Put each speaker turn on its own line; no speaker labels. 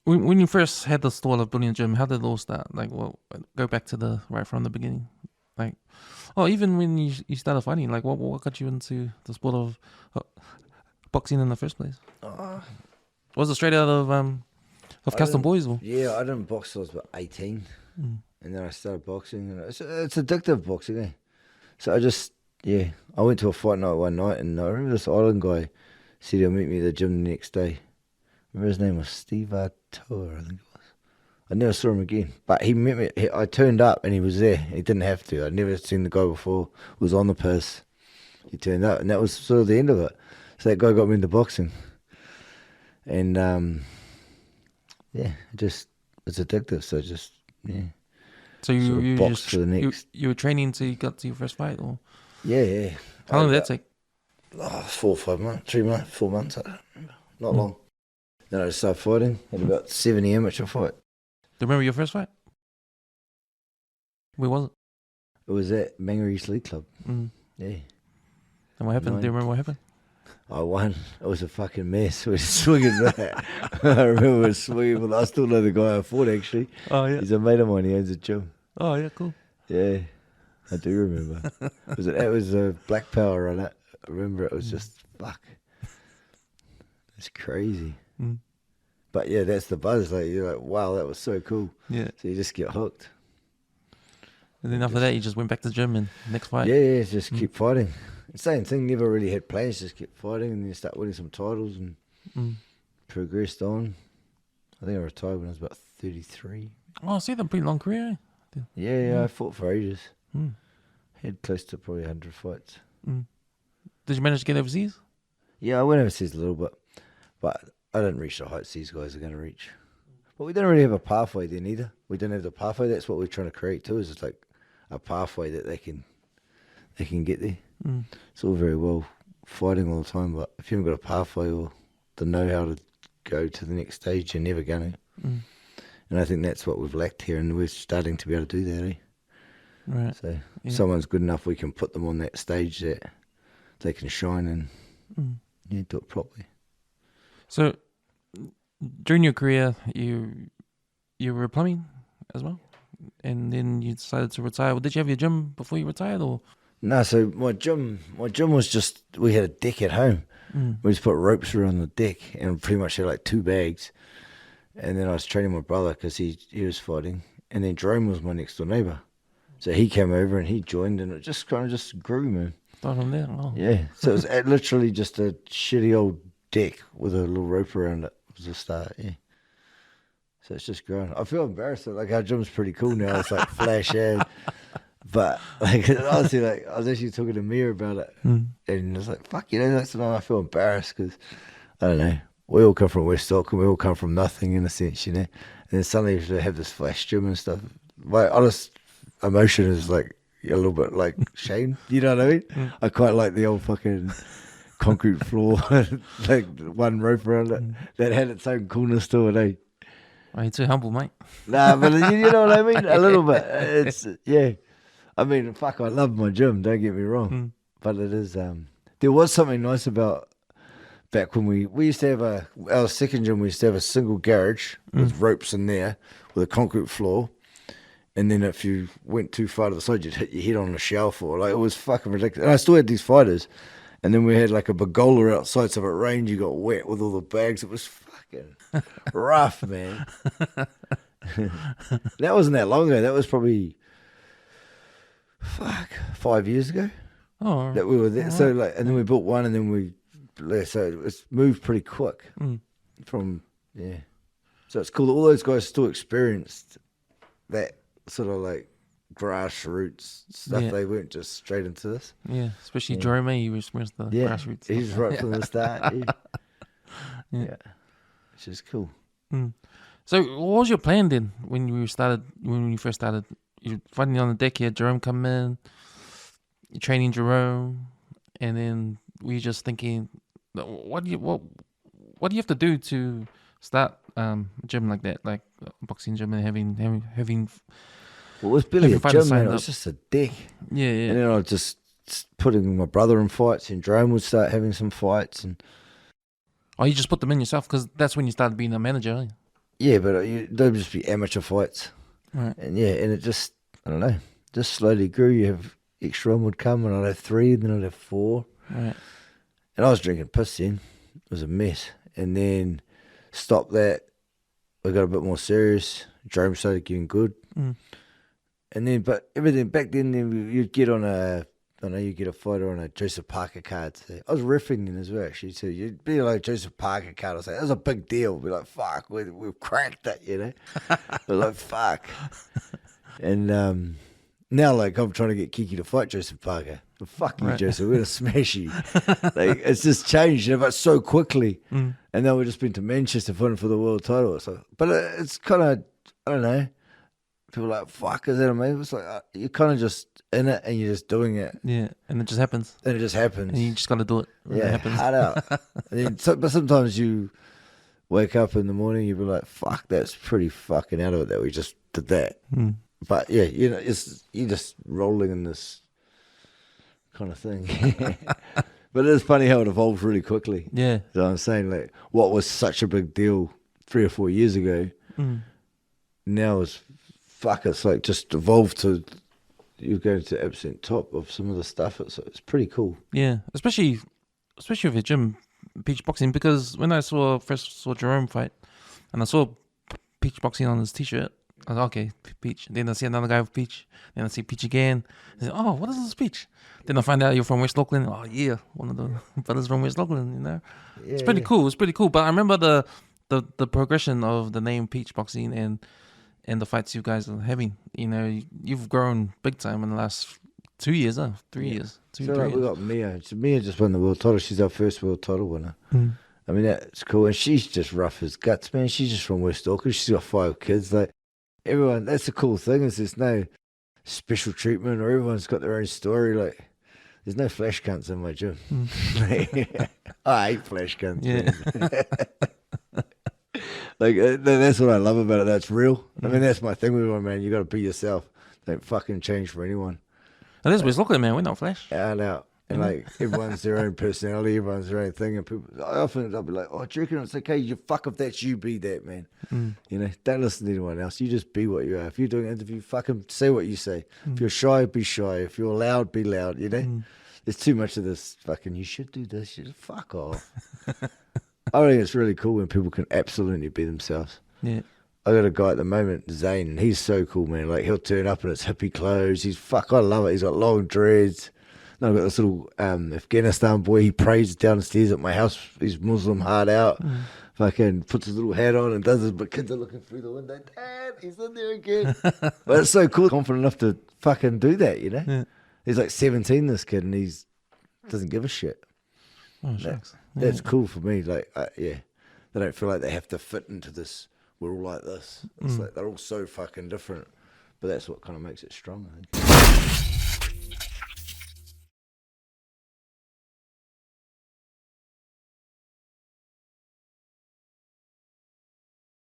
When you first had this thought of building a gym, how did it all start? Like, well, go back to the right from the beginning. Like, oh, even when you started fighting, like, what got you into the sport of uh, boxing in the first place?
Oh,
Was it straight out of
I
Custom
didn't.
Boys or?
Yeah, I didn't box till I was about 18,
Mm.
and then I started boxing. And it's addictive boxing, eh? So I just yeah, I went to a fight night one night, and I remember this island guy said he'll meet me at the gym the next day. Remember his name was Steve Aotearoa, I think it was. I never saw him again, but he met me. I turned up and he was there. He didn't have to. I'd never seen the guy before. He was on the piss. He turned up, and that was sort of the end of it. So that guy got me into boxing, and yeah, it's addictive. So just yeah,
So
sort of
you
boxed for the
you
next.
you were training until you got to your first fight, or
Yeah.
how long did that take?
4 or 5 months, 3 months, 4 months. I don't remember. Not
Mm.
long. Then I just started fighting. Had about 70 amateur fight.
Do you remember your first fight? Where was it?
It was at Mangarees League Club.
Mm.
Yeah.
And what happened? Do you remember what happened?
I won. It was a fucking mess. We were swinging back. I remember we were swinging, but I still know the guy I fought actually.
Oh yeah.
He's a mate of mine. He owns a gym.
Oh yeah, cool.
Yeah, I do remember. It was a Black Power on it. I remember it was just fuck. It's crazy.
Mm.
But yeah, that's the buzz. Like you're like, wow, that was so cool.
Yeah.
So you just get hooked.
And then after that, you just went back to the gym and next fight.
Yeah, just keep fighting. Same thing. Never really had plans. Just kept fighting, and then you start winning some titles and
Mm.
progressed on. I think I retired when I was about 33.
Oh, see, that's a pretty long career. Eh?
Yeah, I fought for ages.
Mm.
Had close to probably 100 fights.
Mm. Did you manage to get overseas?
Yeah, I went overseas a little bit, but I didn't reach the heights these guys are going to reach. But we didn't really have a pathway then either. We didn't have the pathway. That's what we're trying to create too. Is it's like a pathway that they can get there.
Mm.
It's all very well fighting all the time, but if you haven't got a pathway or the know-how to go to the next stage, you're never going to.
Mm.
And I think that's what we've lacked here, and we're starting to be able to do that, eh?
Right.
So
Yeah.
someone's good enough, we can put them on that stage that they can shine and do it properly.
So during your career, you were plumbing as well, and then you decided to retire. Did you have your gym before you retired, or?
No, so my gym was just, we had a deck at home. We just put ropes around the deck and pretty much had like 2 bags. And then I was training my brother because he was fighting. And then Jerome was my next door neighbour. So he came over and he joined, and it just kind of just grew, man.
Start from there. Oh.
Yeah. So it was literally just a shitty old deck with a little rope around it. It was a start, yeah. So it's just grown. I feel embarrassed. Like our gym's pretty cool now. It's like flash ad. But like honestly, like I was actually talking to Mia about it, and it's like, fuck, that's something I feel embarrassed because I don't know. We all come from West Auckland. We all come from nothing in a sense, And then suddenly you have this flash gym and stuff. My honest emotion is like a little bit like shame. You know what I mean? I quite like the old fucking concrete floor, like one rope around it that had its own coolness to it, eh?
Oh, you're too humble, mate.
Nah, but you know what I mean? A little bit. It's yeah. I mean, fuck, I love my gym, don't get me wrong. But it is, there was something nice about back when we used to have our second gym, we used to have a single garage with ropes in there with a concrete floor. And then if you went too far to the side, you'd hit your head on a shelf or like, it was fucking ridiculous. And I still had these fighters. And then we had like a bagola outside, so if it rained, you got wet with all the bags. It was fucking rough, man. That wasn't that long ago. That was probably... 5 years ago that we were there. So like, and then we built one, and then so it's moved pretty quick from So it's cool that all those guys still experienced that sort of like grassroots stuff.
Yeah.
They weren't just straight into this.
Yeah, especially Jeremy, he experienced the grassroots.
He's
stuff.
right from the start.
Yeah.
Which is cool.
So what was your plan then when you first started? You're fighting on the deck here, Jerome come in, you're training Jerome, and then were you just thinking, what do you have to do to start a gym like that, like a boxing gym, and having
Well, it was barely a
fighters
gym, man.
signed
It was
up?
just a deck.
Yeah.
And then I was just putting my brother in fights, and Jerome would start having some fights, and
Oh, you just put them in yourself because that's when you started being a manager. Eh?
Yeah, but they'll just be amateur fights.
Right.
And and it just, I don't know, just slowly grew. You have extra one would come, and I'd have 3, and then I'd have 4.
Right.
And I was drinking piss then. It was a mess. And then stopped that. I got a bit more serious. Jerome started getting good.
Mm.
And then, but everything back then you'd get on you'd get a fighter on a Joseph Parker card. So I was riffing then as well, actually, too. You'd be like Joseph Parker card. I was like, that was a big deal. Be like, fuck, we've cracked it, you know? But like, fuck. And now, like, I'm trying to get Kiki to fight Joseph Parker. But fuck you, Joseph. We're going to smash you. Like, it's just changed, but so quickly.
Mm.
And then we've just been to Manchester fighting for the world title. So, but it's kind of, I don't know. People are like, fuck, is that amazing? It's like, you're kind of just in it and you're just doing it.
Yeah, and it just happens.
And it just happens.
And you just got to do it when it happens.
Hard out. And then, but sometimes you wake up in the morning, you be like, fuck, that's pretty fucking out of it that we just did that.
Mm.
But yeah, you know, you're just rolling in this kind of thing. But it is funny how it evolves really quickly.
Yeah.
So I'm saying, like, what was such a big deal 3 or 4 years ago, now is, fuck, it's like just evolved to, you're going to the absolute top of some of the stuff. It's pretty cool.
Yeah, especially with your gym, Peach Boxing, because when I first saw Jerome fight, and I saw Peach Boxing on his t-shirt, I was like, okay, Peach. Then I see another guy with Peach. Then I see Peach again. I say, oh, what is this Peach? Then I find out you're from West Auckland. Oh yeah, one of the brothers from West Auckland. You know, it's pretty cool. It's pretty cool. But I remember the progression of the name Peach Boxing and the fights you guys are having. You know, you've grown big time in the last 2 years, 3 years.
So like, we got Mia. So Mia just won the world title. She's our first world title winner. I mean, that's cool. And she's just rough as guts, man. She's just from West Auckland. She's got 5 kids. Like, everyone, that's the cool thing, is there's no special treatment, or everyone's got their own story. Like, there's no flash cunts in my gym. I hate flash cunts.
Yeah.
Like, that's what I love about it. That's real. I mean, that's my thing with everyone, man. You got to be yourself. Don't fucking change for anyone.
And that's West Auckland, man. We're not flash.
Out. And like, everyone's their own personality, everyone's their own thing. And people, I'll be like, oh, do you reckon it's okay? You fuck, if that's you, be that, man. You know, don't listen to anyone else. You just be what you are. If you're doing an interview, fucking say what you say. If you're shy, be shy. If you're loud, be loud, you know? There's too much of this fucking, you should do this. You just fuck off. I think it's really cool when people can absolutely be themselves. Yeah. I got a guy at the moment, Zane, and he's so cool, man. Like, he'll turn up in his hippie clothes. I love it. He's got long dreads. Then I've got this little Afghanistan boy. He prays downstairs at my house. He's Muslim, hard out. Fucking puts his little hat on and does this, but kids are looking through the window. Dad, he's in there again. But it's so cool, confident enough to fucking do that, you know? Yeah. He's like 17, this kid, and he's doesn't give a shit.
Oh, shucks.
That's cool for me. Like, they don't feel like they have to fit into this. We're all like this. It's like they're all so fucking different, but that's what kind of makes it strong, I think.